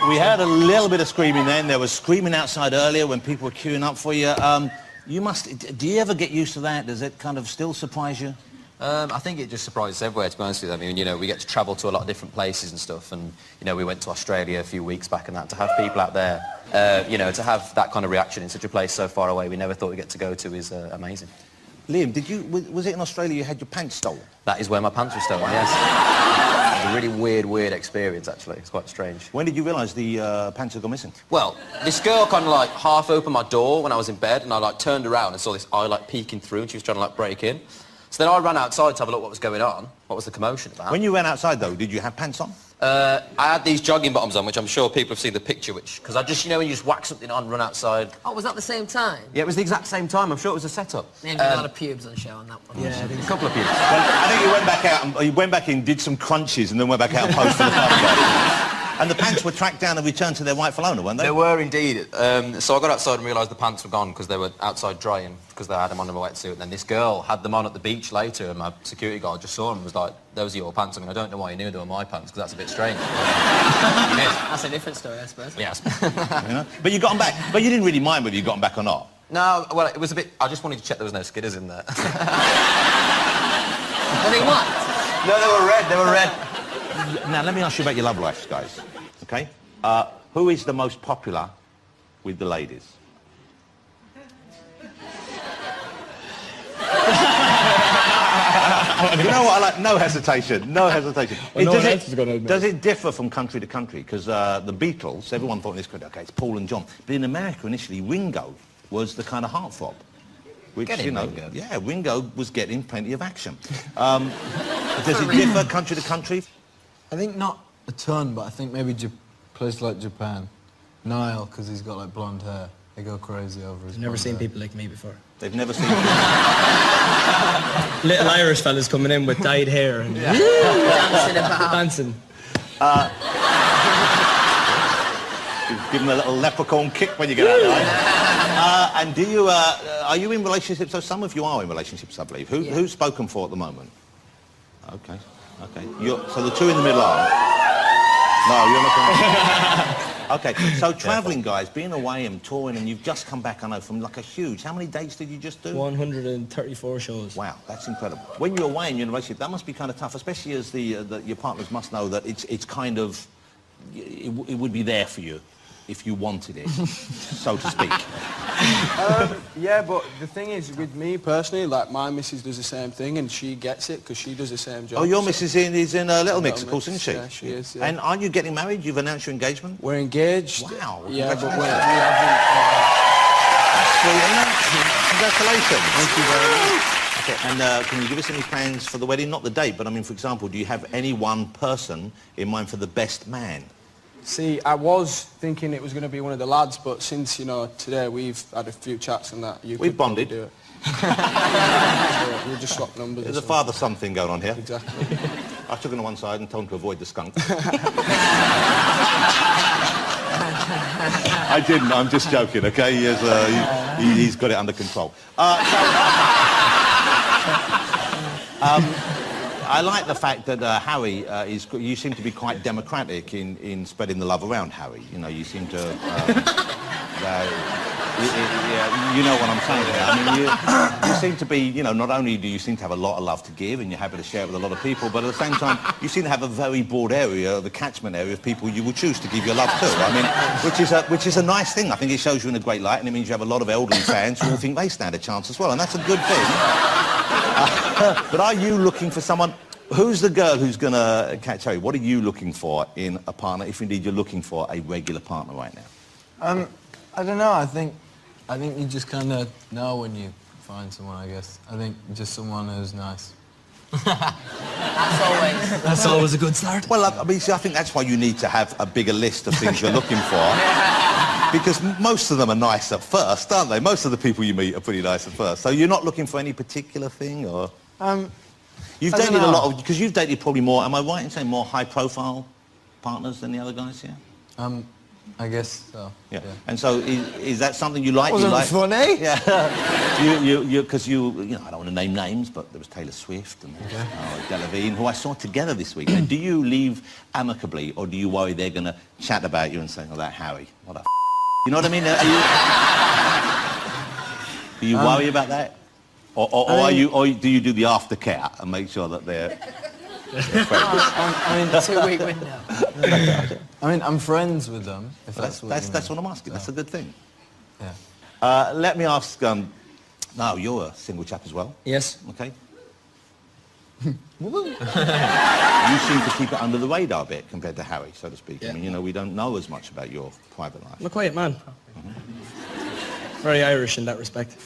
We heard a little bit of screaming then. There was screaming outside earlier when people were queuing up for you. Do you ever get used to that? Does it kind of still surprise you? I think it just surprises everywhere, to be honest with you. I mean, you know, we get to travel to a lot of different places and stuff, and, you know, we went to Australia a few weeks back and that. To have people out there, you know, to have that kind of reaction in such a place so far away we never thought we'd get to go to is amazing. Liam, was it in Australia you had your pants stolen? That is where my pants were stolen, yes. It was a really weird experience, actually. It's quite strange. When did you realise the pants had gone missing? Well, this girl kind of, like, half opened my door when I was in bed, and I, like, turned around and saw this eye, like, peeking through, and she was trying to, like, break in. So then I ran outside to have a look what was going on. What was the commotion about? When you ran outside, though, did you have pants on? I had these jogging bottoms on, which I'm sure people have seen the picture, because I just, you know, when you just whack something on, run outside. Oh, was that the same time? Yeah, it was the exact same time. I'm sure it was a setup. Maybe a lot of pubes on show on that one. Yeah, a couple of pubes. Well, I think you went back out, and you went back in, did some crunches, and then went back out and posted the photograph. And the pants were tracked down and returned to their rightful owner, weren't they? They were indeed. So I got outside and realised the pants were gone because they were outside drying, because they had them on in my wetsuit. And then this girl had them on at the beach later, and my security guard just saw them and was like, those are your pants. I mean, I don't know why you knew they were my pants, because that's a bit strange. That's a different story, I suppose. Yes. You know? But you got them back. But you didn't really mind whether you got them back or not. No, well, it was a bit... I just wanted to check there was no skidders in there. Were they what? No, they were red. They were red. Now, let me ask you about your love life, guys. OK? Who is the most popular with the ladies? You know what I like? No hesitation. No hesitation. Does it differ from country to country? Because the Beatles, everyone thought in this country, OK, it's Paul and John. But in America, initially, Ringo was the kind of heartthrob. Which, you know, Ringo. Yeah, Ringo was getting plenty of action. Does it differ country to country? I think not a ton, but I think maybe places like Japan. Niall, because he's got, like, blonde hair. They go crazy over his Never seen people like me before. They've never seen Little Irish fellas coming in with dyed hair and Dancing about. dancing. Give them a little leprechaun kick when you get out there. And do you, are you in relationships? So some of you are in relationships, I believe. Who's spoken for at the moment? Okay, okay. So the two in the middle are? No, you're not. Okay, so travelling, guys, being away and touring, and you've just come back, I know, from like a huge... How many dates did you just do? 134 shows. Wow, that's incredible. When you're away in your relationship, that must be kind of tough, especially as your partners must know that it's kind of... It would be there for you if you wanted it, so to speak. Yeah, but the thing is, with me personally, like, my missus does the same thing, and she gets it because she does the same job. Oh, your missus is in Little Mix, of course, isn't she? Yeah, she is, yeah. And aren't you getting married? You've announced your engagement? We're engaged. Wow. Yeah, but we haven't... That's sweet, isn't it? Congratulations. Thank you very much. Okay, and can you give us any plans for the wedding? Not the date, but I mean, for example, do you have any one person in mind for the best man? See, I was thinking it was going to be one of the lads, but since, you know, today we've had a few chats and that, we've bonded. Do it. We'll just swap numbers. There's a father-son thing going on here. Exactly. I took him to one side and told him to avoid the skunk. I didn't, I'm just joking, OK? He's got it under control. I like the fact that Harry you seem to be quite democratic in spreading the love around Harry. You know, you seem to... you know what I'm saying here. I mean, you seem to be, you know, not only do you seem to have a lot of love to give and you're happy to share it with a lot of people, but at the same time, you seem to have a very broad area, the catchment area of people you would choose to give your love to. I mean, which is a nice thing. I think it shows you in a great light, and it means you have a lot of elderly fans who all think they stand a chance as well, and that's a good thing. But are you looking for someone... Who's the girl who's going to catch Harry? What are you looking for in a partner, if indeed you're looking for a regular partner right now? I don't know. I think you just kind of know when you find someone, I guess. I think just someone who's nice. That's always a good start. Well, I mean, see, I think that's why you need to have a bigger list of things you're looking for. Because most of them are nice at first, aren't they? Most of the people you meet are pretty nice at first. So you're not looking for any particular thing, or...? You've dated a lot of... Because you've dated probably more... Am I right in saying more high-profile partners than the other guys here? I guess so. Yeah. And so is that something you like? Wasn't you like? funny? Yeah. Because you know, I don't want to name names, but there was Taylor Swift and Delavine, who I saw together this week. Do you leave amicably, or do you worry they're going to chat about you and say, "Oh, that Harry, what a f***." You know what I mean? Do you worry about that? Or do you do the aftercare and make sure that they're... I mean, 2-week window. I mean, I'm friends with them, if that's what you That's mean. what I'm asking. That's a good thing. Yeah. Let me ask... now, you're a single chap as well. Yes. Okay. You seem to keep it under the radar a bit compared to Harry, so to speak. Yeah. I mean, you know, we don't know as much about your private life. I'm a quiet man. Very Irish in that respect.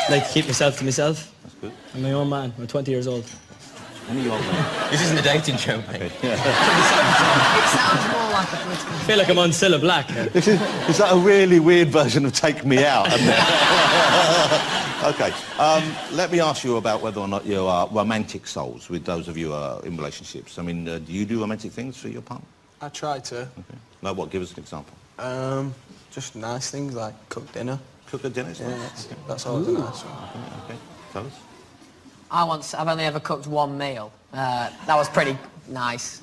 Like to keep myself to myself. That's good. I'm my own man. I'm 20 years old. When are you old man? This isn't a dating show, mate. It sounds more like a political... I feel like I'm on Cilla Black. Is that a really weird version of Take Me Out? Okay. Let me ask you about whether or not you are romantic souls with those of you who are in relationships. I mean, do you do romantic things for your partner? I try to. Okay. Like what? Give us an example. Just nice things like cook dinner. Cook a dinner? Yeah, that's always a nice one. Okay. Tell us. I've only ever cooked one meal. That was pretty nice.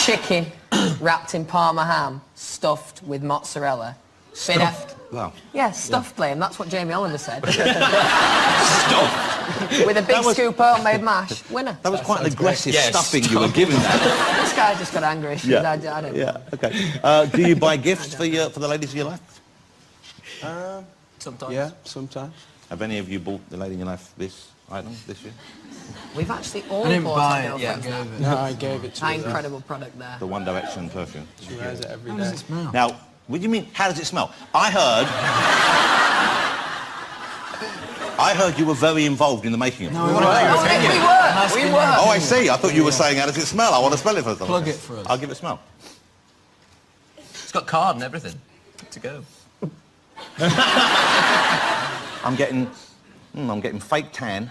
Chicken wrapped in Parma ham, stuffed with mozzarella. Stuffed? Wow. Yeah, stuffed, Liam. That's what Jamie Oliver said. Stuffed? With a big scoop of homemade mash. Winner. That was quite an aggressive Yeah, stuffing you were giving that. This guy just got angry. Yeah. I don't know. Yeah, okay. Do you buy gifts for the ladies of your life? Sometimes. Yeah, sometimes. Have any of you bought the lady in your life this item this year? We've actually all I didn't bought buy our it. girlfriends I that. gave it. No, I gave it to That her. incredible product there. The One Direction perfume. She wears it every How does day. it smell? Now, what do you mean, how does it smell? I heard you were very involved in the making of it. We were. Oh, I see. I thought you were saying, how does it smell? I want to smell it first. Plug it for us. I'll give it a smell. It's got card and everything. Good to go. I'm getting fake tan.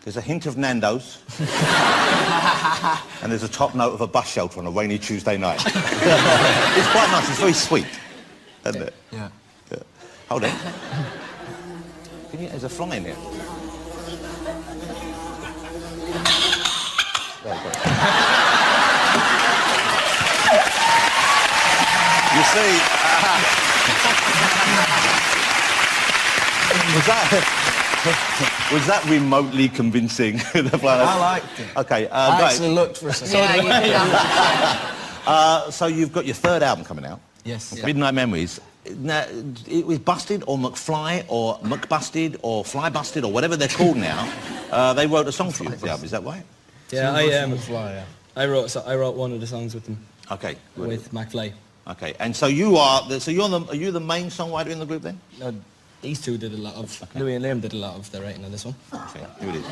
There's a hint of Nando's. And there's a top note of a bus shelter on a rainy Tuesday night. It's quite nice. It's very sweet, isn't it? Yeah. Yeah. Hold on. There's a fly in here. There you go. You see, was that remotely convincing? The planet? I liked it. Okay, I great. actually looked for a second. Yeah, you did have So you've got your third album coming out. Yes. Midnight Memories. Now, it was Busted or McFly or McBusted or Fly Busted or whatever they're called now. They wrote a song for you for the album, is that right? Yeah, I wrote one of the songs with them. Okay. Good. With McFly. Okay, and so you are are you the main songwriter in the group then? These two did a lot of, Louis and Liam did a lot of the writing on this one. Okay, here it is.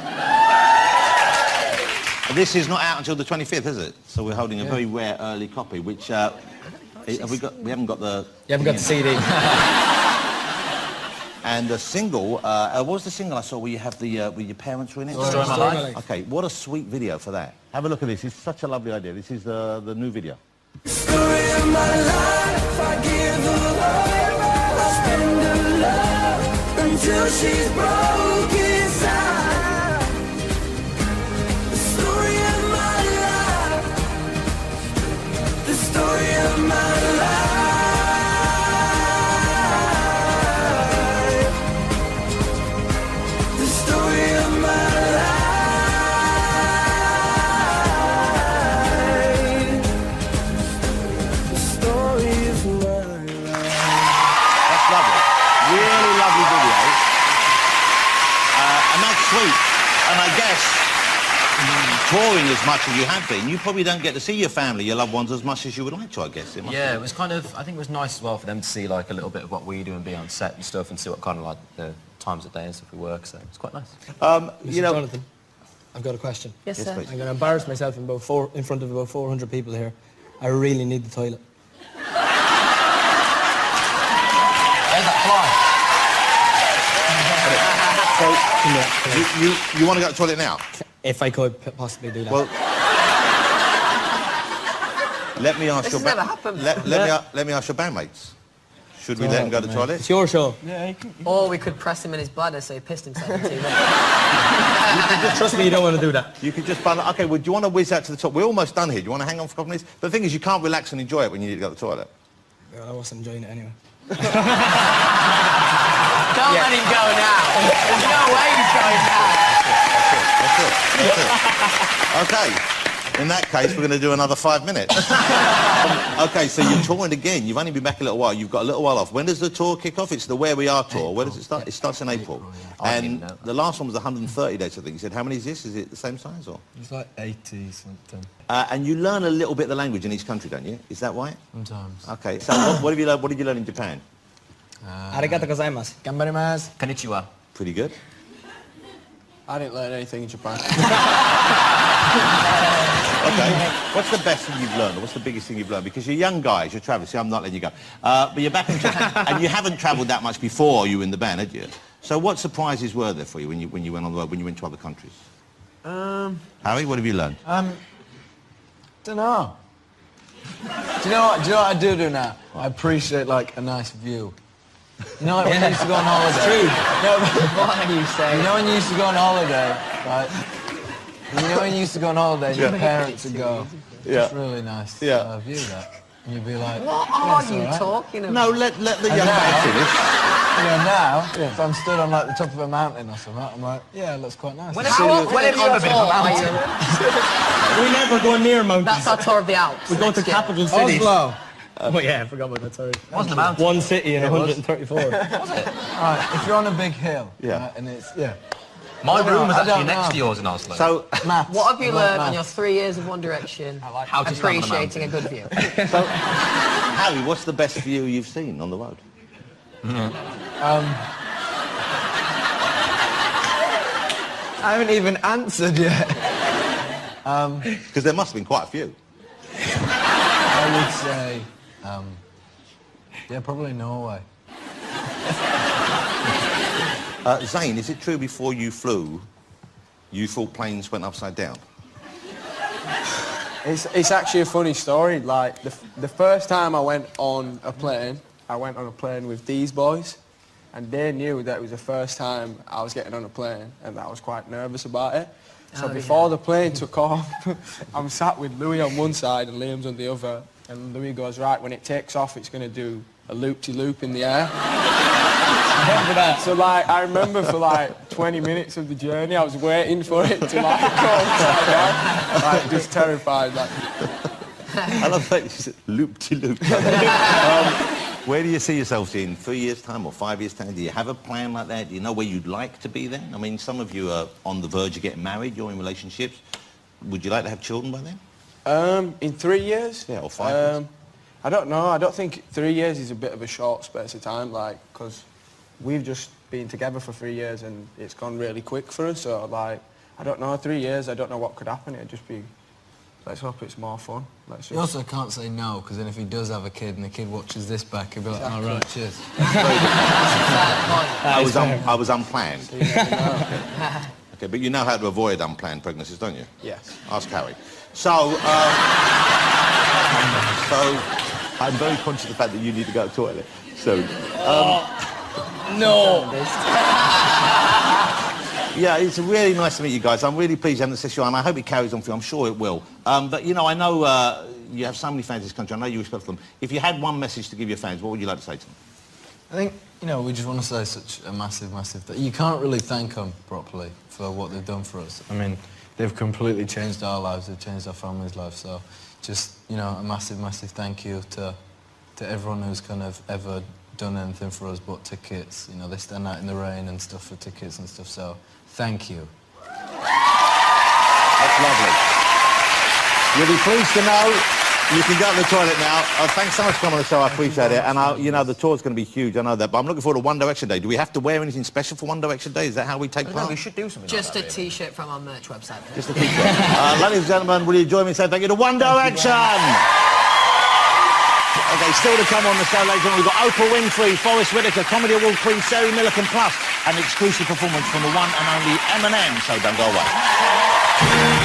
This is not out until the 25th, is it? So we're holding a very rare early copy, which we haven't got the... You haven't got the CD. And the single, what was the single I saw where you have the where your parents were in it? Story of My Life. Okay, what a sweet video for that. Have a look at this. It's such a lovely idea. This is the new video. Story of my life, I give her love, I spend her love until she's broke inside. The story of my life, the story of my life, the story of my life. Really lovely video. And that's sweet. And I guess, touring as much as you have been, you probably don't get to see your family, your loved ones, as much as you would like to, I guess. Yeah, it was kind of, I think it was nice as well for them to see like a little bit of what we do and be on set and stuff and see what kind of like the times of day and stuff we work, so it's quite nice. You know... Jonathan, I've got a question. Yes, sir. please. I'm going to embarrass myself in front of about 400 people here. I really need the toilet. There's that fly. So, you want to go to the toilet now? If I could possibly do that. Well, let me ask This your has never happened. let me ask your bandmates. Should we let him go to the toilet? It's your show. Or we could press him in his bladder so he pissed himself in 2 minutes. Trust me, you don't want to do that. You could just bundle. Okay, well, do you want to whiz out to the top? We're almost done here. Do you want to hang on for a couple minutes? But the thing is, you can't relax and enjoy it when you need to go to the toilet. Well, I wasn't enjoying it anyway. Don't let him go now. There's no way he's going now. That's it. Okay. In that case, we're going to do another 5 minutes. Okay, so you're touring again. You've only been back a little while. You've got a little while off. When does the tour kick off? It's the Where We Are tour. April. Where does it start? It starts in April. And the last one was 130 days, I think. You said, how many is this? Is it the same size or? It's like 80 something. And you learn a little bit of the language in each country, don't you? Is that right? Sometimes. Okay, so what have you learned? What did you learn in Japan? Arigato gozaimasu. Gambarimasu. Konnichiwa. Pretty good. I didn't learn anything in Japan. Okay. What's the best thing you've learned, or what's the biggest thing you've learned? Because you're young guys, you're travelling. See, I'm not letting you go. But you're back in Japan, and you haven't travelled that much before you were in the band, had you? So what surprises were there for you when you went on the road, when you went to other countries? Harry, what have you learned? Don't know. Do you know what I do now? I appreciate like a nice view. You know, like when you used to go on holiday. It's true. No, What are you saying? you know when you used to go on holiday, right? You know when you used to go on holiday, and your parents would go. It's really nice to view that, and you'd be like, What are you talking about? No, let the young man finish. You know, now, if I'm stood on like the top of a mountain or something, I'm like, yeah, it looks quite nice. When have you on a bit of a mountain? We never go near mountains. That's our tour of the Alps. We go to next year. capital cities. Oslo. Oh yeah, I forgot about that, sorry. What's the mountain? One city and 134. Right, if you're on a big hill, Yeah. right, and it's, My room was I actually don't next know. to yours in Oslo. So, maths. What have you I like learned in maths. your 3 years of One Direction? How to stand on a Appreciating a mountain. good view. Harry, what's the best view you've seen on the road? I haven't even answered yet. Because there must have been quite a few. I would say, yeah, probably Norway. Zane, is it true before you flew, you thought planes went upside down? It's actually a funny story. Like, the first time I went on a plane with these boys, and they knew that it was the first time I was getting on a plane, and I was quite nervous about it. So before the plane took off, I'm sat with Louis on one side and Liam's on the other, and Louis goes, right, when it takes off, it's going to do a loop-de-loop in the air. So, like, I remember for, like, 20 minutes of the journey, I was waiting for it to, like, go upside down. Like, just terrified, like... I love that you said loop-de-loop. Where do you see yourselves in 3 years' time or 5 years' time? Do you have a plan like that? Do you know where you'd like to be then? I mean, some of you are on the verge of getting married, you're in relationships. Would you like to have children by then? In 3 years? Yeah, or 5 years? I don't know. I don't think 3 years is a bit of a short space of time, like, because we've just been together for 3 years and it's gone really quick for us, so, like, I don't know, 3 years, I don't know what could happen. It'd just be, let's hope it's more fun. You also can't say no, because then if he does have a kid and the kid watches this back, he'll be like, all right, cheers. I was unplanned. Okay, but you know how to avoid unplanned pregnancies, don't you? Yes. Ask Harry. So I'm very conscious of the fact that you need to go to the toilet. So, No. yeah, it's really nice to meet you guys. I'm really pleased you haven't said you, and I hope it carries on for you. I'm sure it will. But, you know, I know you have so many fans in this country. I know you respect them. If you had one message to give your fans, what would you like to say to them? I think, you know, we just want to say such a massive, you can't really thank them properly for what they've done for us. I mean, they've completely changed our lives, they've changed our families' lives, so just, you know, a massive thank you to everyone who's kind of ever done anything for us but tickets. You know, they stand out in the rain and stuff for tickets and stuff, so thank you. That's lovely. You'll be pleased to know you can go to the toilet now. Thanks so much for coming on the show, I appreciate it. And, you know, the tour's going to be huge, I know that, but I'm looking forward to One Direction Day. Do we have to wear anything special for One Direction Day? Is that how we take part? We should do something Just like a that, T-shirt from our merch website. Just a t-shirt. Ladies and gentlemen, will you join me in saying thank you to One Direction? Okay, still to come on the show later on, we've got Oprah Winfrey, Forrest Whitaker, Comedy Award Queen Sarah Millican, plus an exclusive performance from the one and only Eminem, so don't go away. Bye.